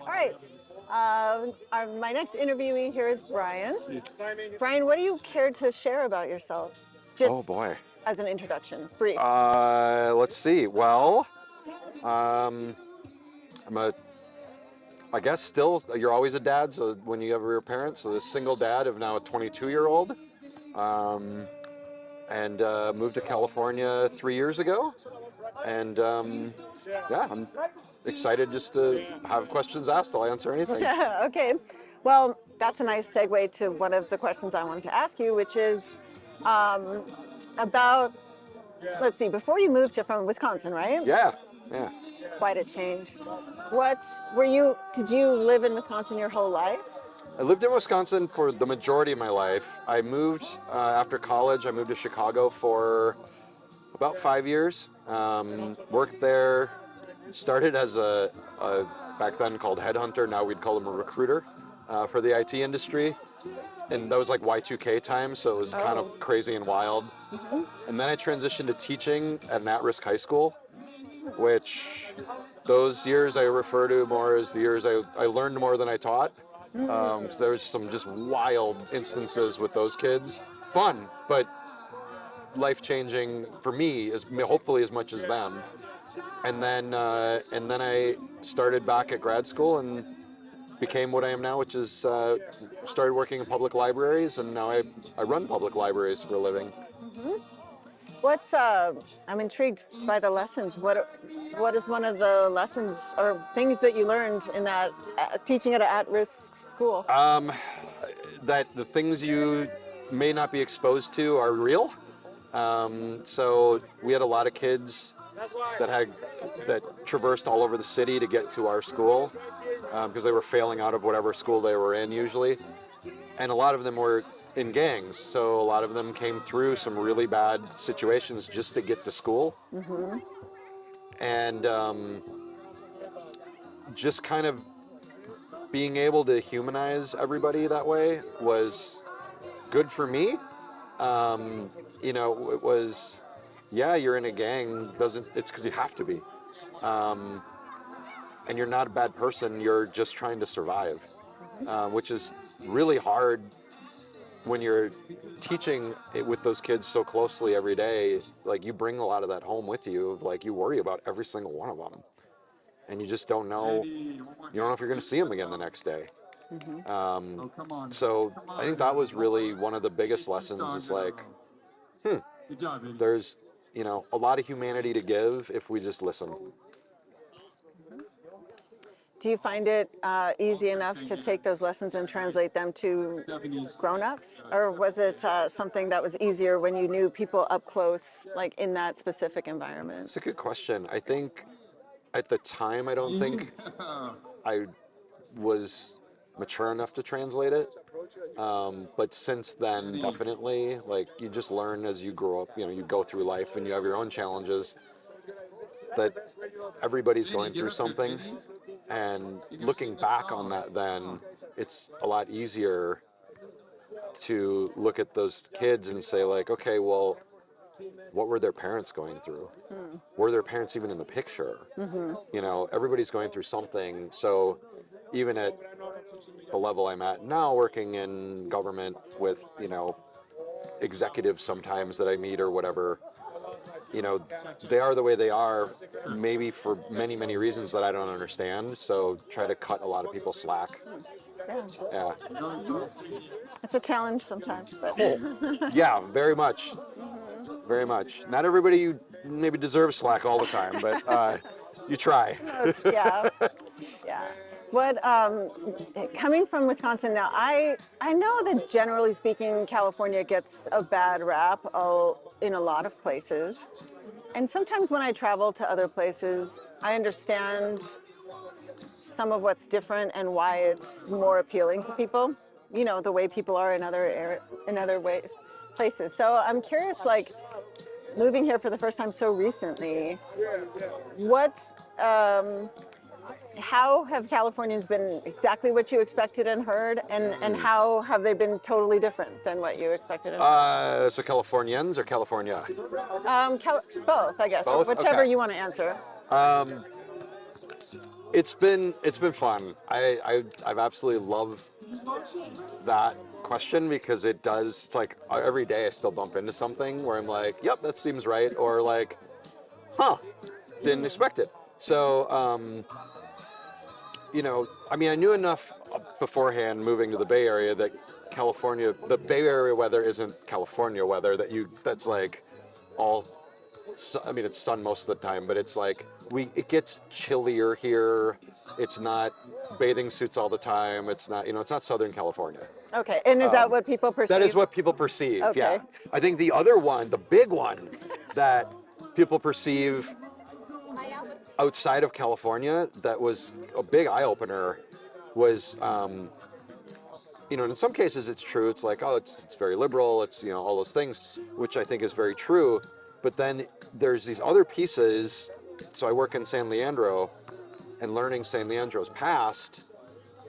All right. My next interviewee here is Brian. Brian, what do you care to share about yourself? Oh Just boy. as an introduction, brief. Let's see. Well, um, I'm a. I guess still you're always a dad. So when you have your parents, so a single dad of now a 22-year-old, um, and moved to California 3 years ago, and yeah, I'm excited just to have questions asked. I'll answer anything. Okay. Well, that's a nice segue to one of the questions I wanted to ask you, which is um, about, let's see, before you moved to from Wisconsin, right? Yeah, yeah. Quite a change. What were you, did you live in Wisconsin your whole life? I lived in Wisconsin for the majority of my life. I moved after college. I moved to Chicago for about 5 years. Worked there. Started as a back then called headhunter. Now we'd call them a recruiter for the IT industry. And that was like Y2K time, so it was kind of crazy and wild. And then I transitioned to teaching at an at-risk high school, which those years I refer to more as the years I learned more than I taught. So there was some just wild instances with those kids. Fun, but life-changing for me, as hopefully as much as them. And then I started back at grad school and became what I am now, which is started working in public libraries, and now I run public libraries for a living. What's I'm intrigued by the lessons. What is one of the lessons or things that you learned in that teaching at an at-risk school? That the things you may not be exposed to are real. So we had a lot of kids that traversed all over the city to get to our school because they were failing out of whatever school they were in usually. And a lot of them were in gangs, so a lot of them came through some really bad situations just to get to school. And just kind of being able to humanize everybody that way was good for me. It was, yeah, you're in a gang, it's because you have to be. And you're not a bad person, you're just trying to survive. Which is really hard when you're teaching it with those kids so closely every day. Like, you bring a lot of that home with you, of like, you worry about every single one of them, and you just don't know, you don't know if you're going to see them again the next day. So I think that was really one of the biggest lessons, is like, there's, a lot of humanity to give if we just listen. Do you find it easy enough to take those lessons and translate them to grown-ups? Or was it something that was easier when you knew people up close, like in that specific environment? It's a good question. I think at the time, I don't think I was mature enough to translate it. But since then, definitely, like, you just learn as you grow up, you go through life and you have your own challenges, that everybody's going through something. And looking back on that, then it's a lot easier to look at those kids and say, like, okay, well, what were their parents going through? Were their parents even in the picture? Everybody's going through something. So even at the level I'm at now, working in government with, executives sometimes that I meet or whatever, they are the way they are, maybe for many, many reasons that I don't understand. So try to cut a lot of people slack. Yeah. It's a challenge sometimes, but Yeah, very much. Very much. Not everybody maybe deserves slack all the time, but you try. yeah. What coming from Wisconsin now, I know that generally speaking, California gets a bad rap in a lot of places, and sometimes when I travel to other places, I understand some of what's different and why it's more appealing to people. The way people are in other places. So I'm curious, like, moving here for the first time so recently, how have Californians been exactly what you expected and heard, and how have they been totally different than what you expected and heard? So Californians or California? Both, I guess, Both? whichever Okay. you want to answer. It's been fun. I've absolutely loved that question because it does. It's like every day I still bump into something where I'm like, yep, that seems right, or like, huh, didn't expect it. So, I mean, I knew enough beforehand moving to the Bay Area that the Bay Area weather isn't California weather. That's like all. I mean, it's sun most of the time, but it's like it gets chillier here. It's not bathing suits all the time. It's not, it's not Southern California. Okay, and is that what people perceive? That is what people perceive. Okay. Yeah. I think the other one, the big one that people perceive outside of California that was a big eye opener was, in some cases it's true. It's like, oh, it's very liberal. It's, all those things, which I think is very true. But then there's these other pieces. So I work in San Leandro, and learning San Leandro's past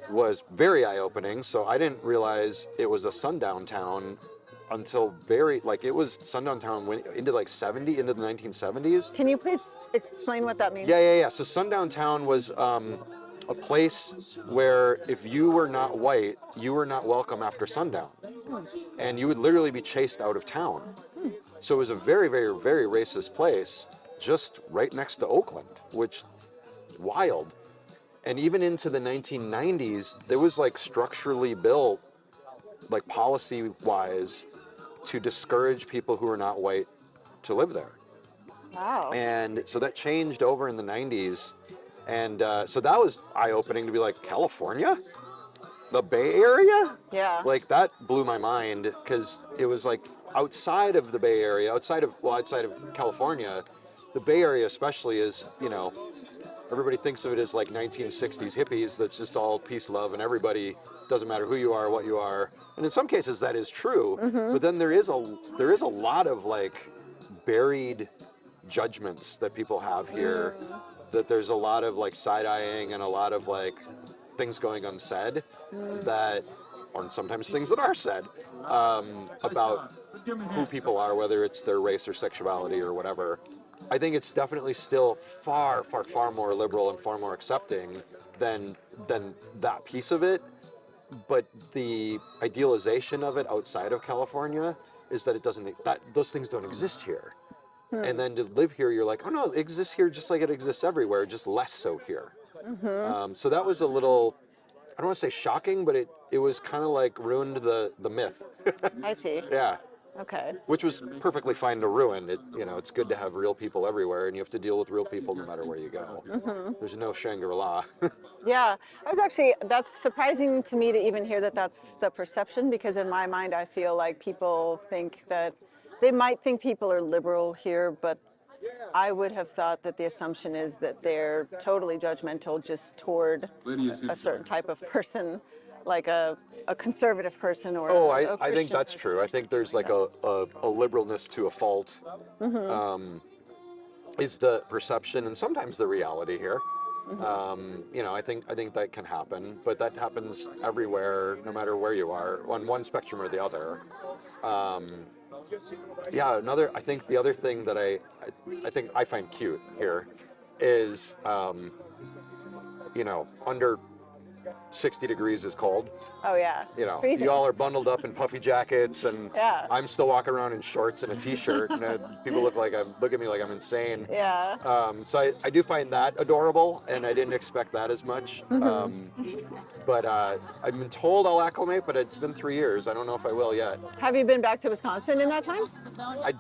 was very eye-opening. So I didn't realize it was a sundown town until it was sundown town into the 1970s. Can you please explain what that means? Yeah. So sundown town was a place where if you were not white, you were not welcome after sundown. And you would literally be chased out of town. So it was a very, very, very racist place, just right next to Oakland, which wild. And even into the 1990s, there was structurally built, policy-wise, to discourage people who are not white to live there. Wow. And so that changed over in the 90s. And so that was eye-opening to be like, California? The Bay Area? Yeah. That blew my mind because it was outside of the Bay Area, outside of California, the Bay Area especially is, everybody thinks of it as 1960s hippies. That's just all peace, love, and everybody, doesn't matter who you are, what you are. And in some cases that is true, but then there is a lot of buried judgments that people have here, that there's a lot of side-eyeing and a lot of things going unsaid that, or sometimes things that are said about who people are, whether it's their race or sexuality or whatever. I think it's definitely still far, far, far more liberal and far more accepting than that piece of it. But the idealization of it outside of California is that those things don't exist here. And then to live here, you're like, oh no, it exists here just like it exists everywhere, just less so here. So that was a little, I don't want to say shocking, but it was kind of ruined the myth. I see. Yeah. Okay. Which was perfectly fine to ruin. It's good to have real people everywhere, and you have to deal with real people no matter where you go. There's no Shangri-La. Yeah, that's surprising to me to even hear that that's the perception, because in my mind I feel like people think that they might think people are liberal here, but I would have thought that the assumption is that they're totally judgmental just toward a certain type of person, like a conservative person or a I think that's person. true. I think there's a liberalness to a fault, is the perception and sometimes the reality here. I think that can happen, but that happens everywhere, no matter where you are, on one spectrum or the other. I think the other thing that I think I find cute here is, under 60 degrees is cold. Oh yeah. Freezing. You all are bundled up in puffy jackets, and Yeah. I'm still walking around in shorts and a t-shirt, and people look at me like I'm insane. Yeah. So I do find that adorable, and I didn't expect that as much. But I've been told I'll acclimate, but it's been 3 years. I don't know if I will yet. Have you been back to Wisconsin in that time?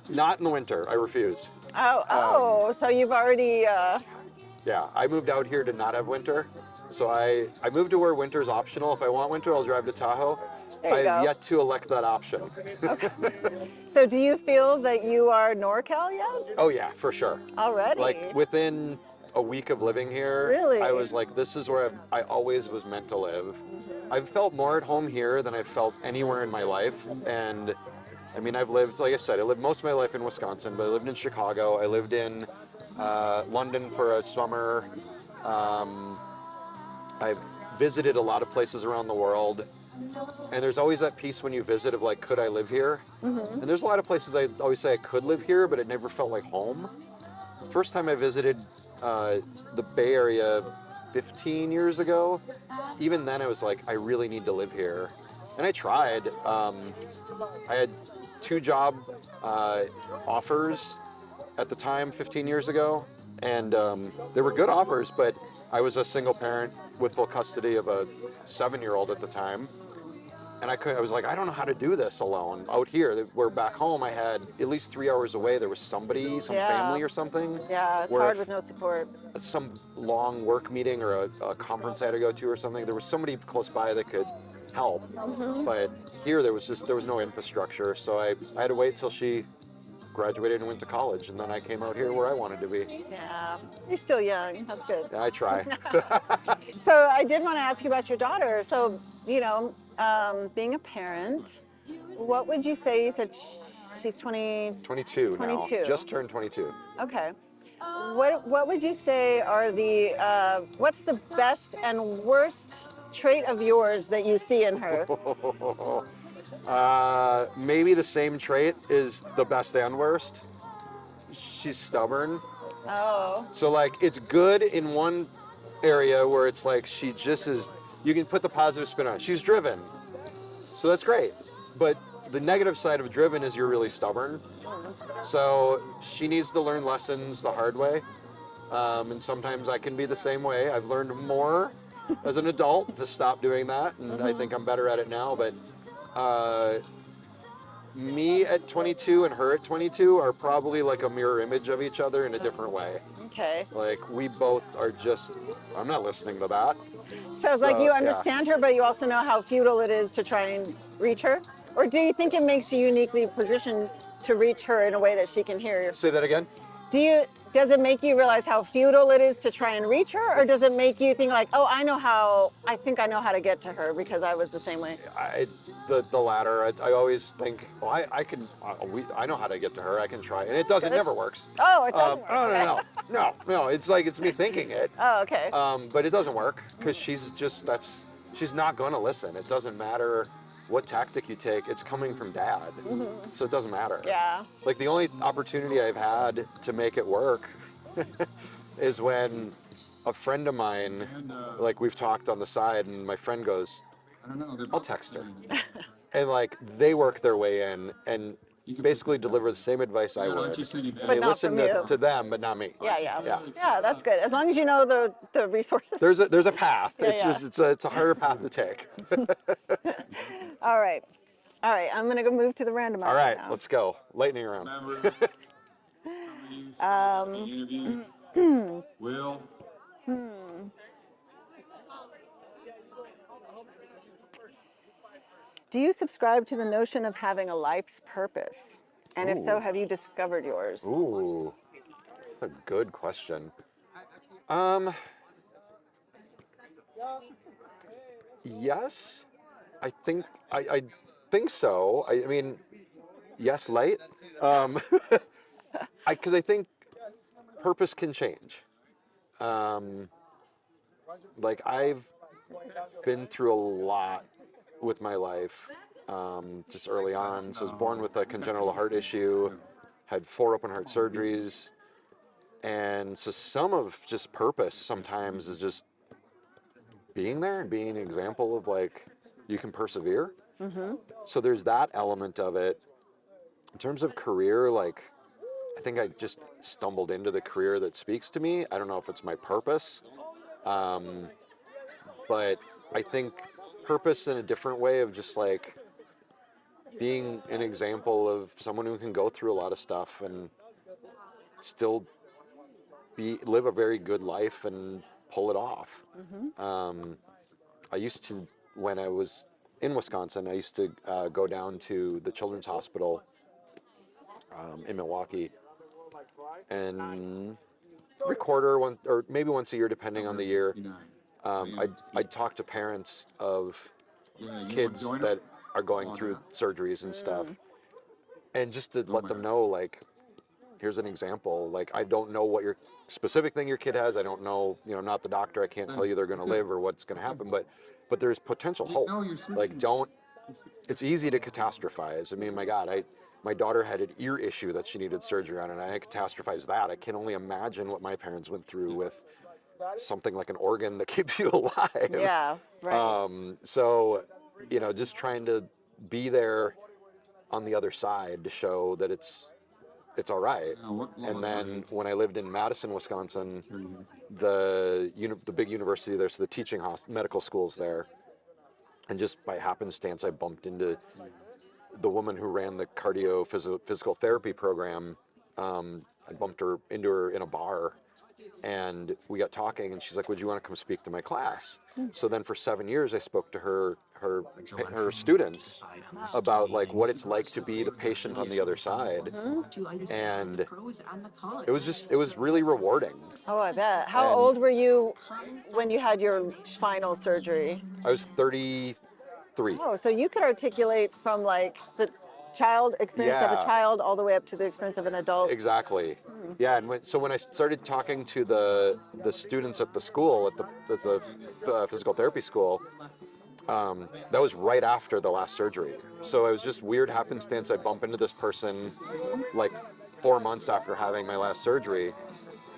Not in the winter. I refuse. So you've already. Yeah, I moved out here to not have winter. So I moved to where winter's optional. If I want winter, I'll drive to Tahoe. There you go. I've yet to elect that option. So do you feel that you are NorCal yet? Oh yeah, for sure. Already? Within a week of living here, Really? I was like, this is where I always was meant to live. I've felt more at home here than I've felt anywhere in my life. And I mean, I've lived, like I said, I lived most of my life in Wisconsin, but I lived in Chicago. I lived in London for a summer. I've visited a lot of places around the world, and there's always that piece when you visit of could I live here? And there's a lot of places I always say I could live here, but it never felt like home. First time I visited the Bay Area 15 years ago. Even then, I was like, I really need to live here, and I tried. I had 2 job offers at the time 15 years ago, and they were good offers, but I was a single parent with full custody of a 7-year-old at the time, and I was like, I don't know how to do this alone out here. Where back home, I had at least 3 hours away, there was somebody, some Yeah. family or something. Yeah, it's where hard if with no support. some long work meeting or a conference I had to go to or something, there was somebody close by that could help. But here, there was no infrastructure, so I had to wait till she graduated and went to college, and then I came out here where I wanted to be. Yeah, you're still young. That's good. Yeah, I try. So I did want to ask you about your daughter. So, being a parent, what would you say? You said she's 20. 22 now. 22. Just turned 22. Okay. What would you say are what's the best and worst trait of yours that you see in her? Maybe the same trait is the best and worst. She's stubborn. Oh. So like it's good in one area where it's like she just is, you can put the positive spin on it. She's driven. So that's great. But the negative side of driven is you're really stubborn. So she needs to learn lessons the hard way. And sometimes I can be the same way. I've learned more as an adult to stop doing that, and I think I'm better at it now. But me at 22 and her at 22 are probably like a mirror image of each other in a different way. Okay. Like we both are just, I'm not listening to that. So it's like you understand her, but you also know how futile it is to try and reach her? Or do you think it makes you uniquely positioned to reach her in a way that she can hear you? Say that again? Does it make you realize how futile it is to try and reach her? Or does it make you think like, oh, I think I know how to get to her because I was the same way? The latter. I always think, well, I know how to get to her. I can try. And it doesn't, never works. Oh, it doesn't work. No. It's like, it's me thinking it. Oh, okay. But it doesn't work because she's not going to listen. It doesn't matter what tactic you take. It's coming from dad. So it doesn't matter. Yeah. Like the only opportunity I've had to make it work is when a friend of mine, like we've talked on the side, and my friend goes, I'll text her. And like they work their way in and basically deliver the same advice I would. And But they not listen from you. to them, but not me. Yeah, that's good. As long as you know the resources. There's a path. It's a harder path to take. All right. I'm gonna go move to the randomizer. All right, now. let's go. Lightning round. Will. Do you subscribe to the notion of having a life's purpose? And if so, Ooh. have you discovered yours? Ooh, that's a good question. Yes, I think so. I mean, yes, light. Because I think purpose can change. Like I've been through a lot with my life, just early on. So I was born with a congenital heart issue, had 4 open heart surgeries, and so some of just purpose sometimes is just being there and being an example of like you can persevere. So there's that element of it. In terms of career, like I think I just stumbled into the career that speaks to me. I don't know if it's my purpose, but I think purpose in a different way of just like being an example of someone who can go through a lot of stuff and still live a very good life and pull it off. I used to, when I was in Wisconsin, I used to go down to the Children's Hospital in Milwaukee and every quarter, or maybe once a year, depending on the year, I'd talk to parents of kids that are going through surgeries and stuff, and just to let them know, like, here's an example. Like, I don't know what your specific thing your kid has. I don't know, not the doctor. I can't tell you they're going to live or what's going to happen, but there's potential hope. Like, it's easy to catastrophize. I mean, my God, my daughter had an ear issue that she needed surgery on, and I catastrophized that. I can only imagine what my parents went through with something like an organ that keeps you alive. Yeah, right. So, you know, just trying to be there on the other side to show that it's all right. And then when I lived in Madison, Wisconsin, the big university there, so the teaching medical schools there, and just by happenstance, I bumped into the woman who ran the cardio physical therapy program. I bumped into her in a bar, and we got talking, and she's like, "Would you want to come speak to my class?" So then for 7 years, I spoke to her students about like what it's like to be the patient on the other side, and it was really rewarding. Oh, I bet. How And old were you when you had your final surgery? I was 33. Oh, so you could articulate from like the child experience of a Yeah. child all the way up to the experience of an adult. Exactly. Yeah, and when I started talking to the students at the school, at the physical therapy school, that was right after the last surgery. So it was just weird happenstance. I bump into this person like 4 months after having my last surgery,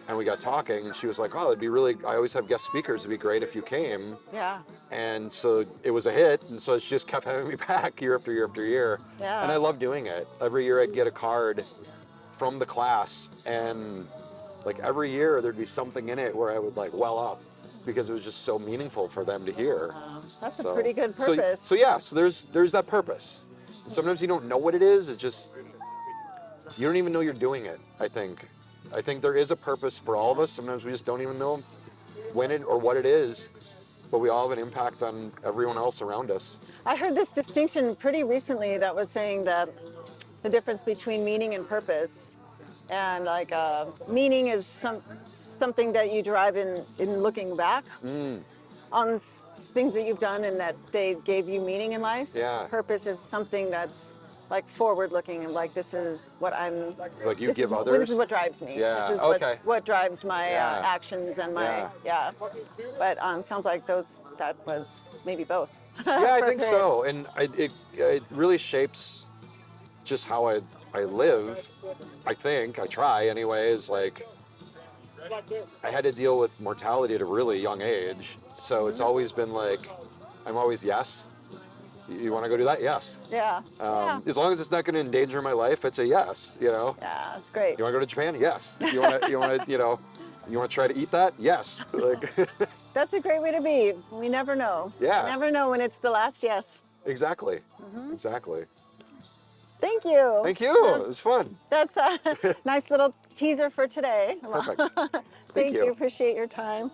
and we got talking, and she was like, "Oh, it'd be really. I always have guest speakers. It'd be great if you came." Yeah. And so it was a hit, and so she just kept having me back year after year after year. Yeah. And I love doing it. Every year I'd get a card from the class, and like every year there'd be something in it where I would like well up because it was just so meaningful for them to hear. That's a pretty good So purpose. yeah, so there's that purpose. Sometimes you don't know what it is. It's just you don't even know you're doing it. I think there is a purpose for all of us. Sometimes we just don't even know when it or what it is, but we all have an impact on everyone else around us. I heard this distinction pretty recently that was saying that the difference between meaning and purpose, and like meaning is something that you derive in looking back on things that you've done and that they gave you meaning in life. Yeah. Purpose is something that's like forward looking and like this is what I'm Like you this give is, others? This is what drives me. Yeah, This is okay. what drives my Yeah. actions and my But sounds like that was maybe both. Yeah, I For think a so. And it really shapes just how I live. I think I try anyways. Like I had to deal with mortality at a really young age, so it's always been like I'm always yes. You want to go do that? Yes. Yeah. As long as it's not going to endanger my life, it's a yes. You know. Yeah, that's great. You want to go to Japan? Yes. You want to try to eat that? Yes. Like. That's a great way to be. We never know. Yeah. You never know when it's the last yes. Exactly. Exactly. Thank you. Thank you. It was fun. That's a nice little teaser for today. Perfect. Thank you. you. Appreciate your time.